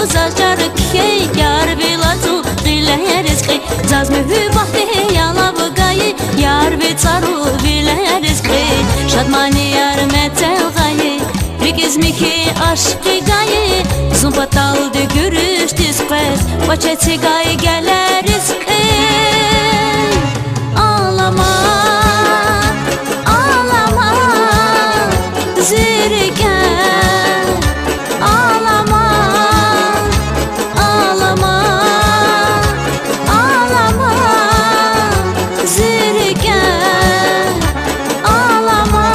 zajar ki yar bilatu dile rizqi zaz mühibati yalab gayi yar bitaru bile rizqi şadmani yar metel gayi Rigizmiki aşkı gayi Zumpatal de görüş dispres Paçeti gayi geler rizqi Ağlama Ağlama Zirge Ağlama Ağlama Ağlama Zirge Ağlama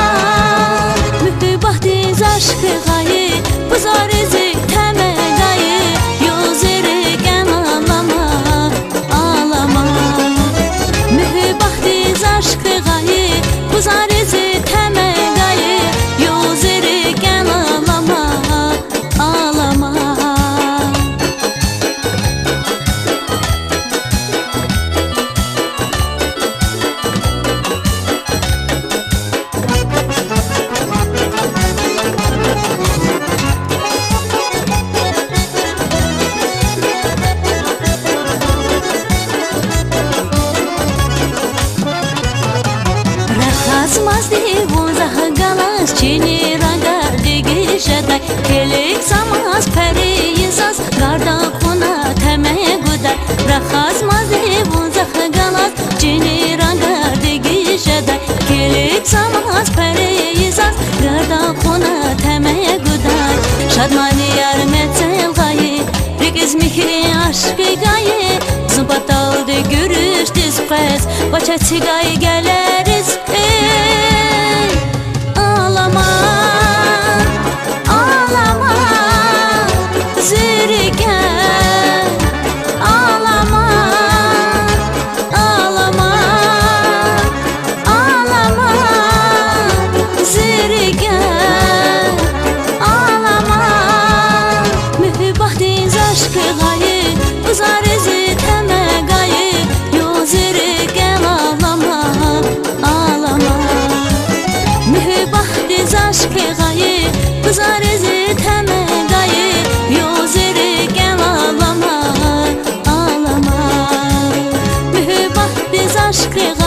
Mühibahtiz aşkı gayi Buzar izi teme gayi Yozirgen ağlama Ağlama Mühibahtiz aşkı gayi Buzar izi teme gayi Yozirgen ağlama Ağlama Razmazdi vunzah galas Çini ragar digi şeday Kelik samaz peri insas Garda kuna teme gudar Razmazdi vunzah galas Çini ragar digi şeday Kelik samaz peri insas Garda kuna teme gudar Şadmani yar metel gayi Rigiz mihri aşkı gayi Zumpatal de görüş dispres Paçeti gayi geler rizqi Ağlama Ağlama Zirge Ağlama Ağlama Ağlama Zirge Ağlama Mühibahtiz aşkı gayi Buzar izi teme gayi Yozirgen ağlama Ağlama Mühibahtiz aşkı gayi Buzar izi teme gayi Yozirgen ağlama Ağlama Mühibahtiz aşkı